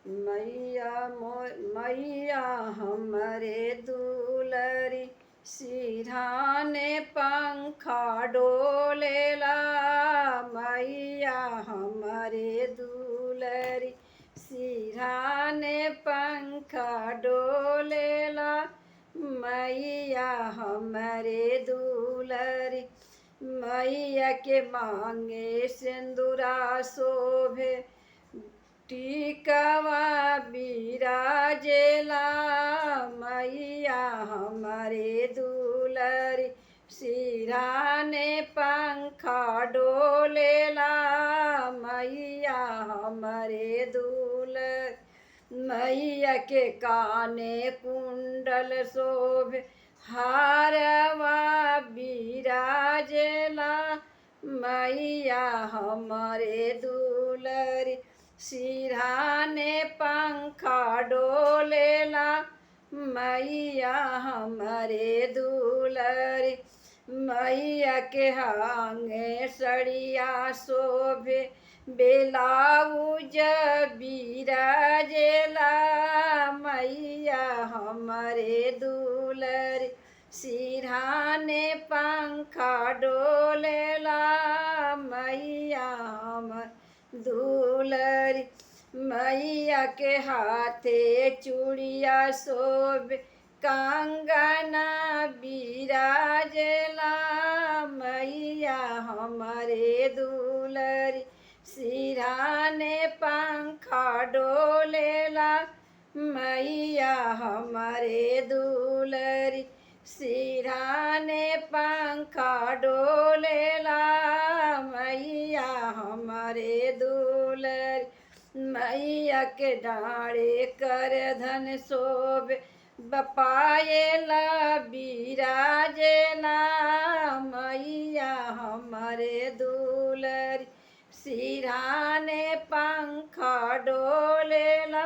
मैया हमरे दुलरी सिरहाने पंखा डोलेला। मैया हमरे दुलरी सिरहाने पंखा डोलेला। मैया हमरे दुलरी मैया के मांगे सिंदूरा शोभे टिकवा बिराजेला। मैया हमरे दुलरी सिरहाने पंखा डोलेला। मैया हमरे दुलरी मैया के काने कुंडल शोभे हारवा बिराजेला। मैया हमरे दुलरी सिरहाने पंखा डोलेला। मैया हमरे दुलरी मैया के हांगे सड़िया शोभे बेलाउज बिराजेला। मैया हमरे दुलरी सिरहाने पंखा डोलेला। मैया हमर दुलरी मैया के हाथे चूड़िया शोभे कंगना बिराजेला। मैया हमरे दुलरी सिरहाने पंखा डोलेला। मैया हमरे दुलरी सिरहाने पंखा डोलेला। मैया हमरे दुलरी मैया के डाढ़े कर धन शोभे बपायेला बिराजेला। मैया हमरे दुलरी सिरहाने पंखा डोलेला।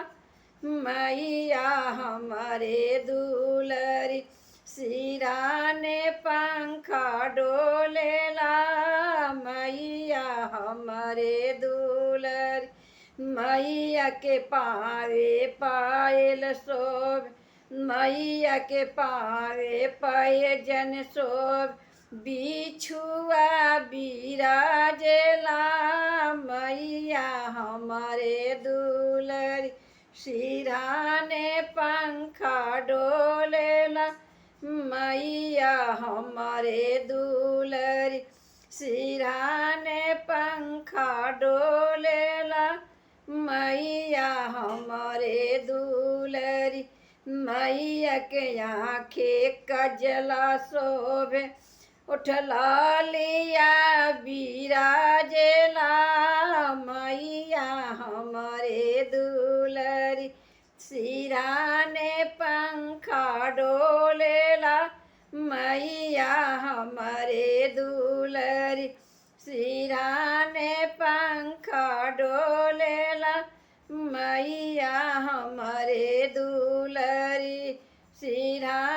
मैया हमरे दुलरी सिरहाने पंखा डोलेला। मैया हमरे दुलरी मैया के पावे पायल शोभे मैया के पावे पैजन शोभे बिछुआ बिराजेला। मैया हमरे दुलरी सिरहाने पंखा डोलेला। मैया हमरे दुलरी सिरहाने पंखा डोलेला। मैया हमरे दुलरी मैया के आँखें कजला शोभे उठला लिया बिराजेला। मैया हमरे दुलरी सिरहाने पंखा डोलेला। मैया हमरे दुलरी सिरहाने पंखा डोलेला। मैया हमरे दुलरी सिरहाने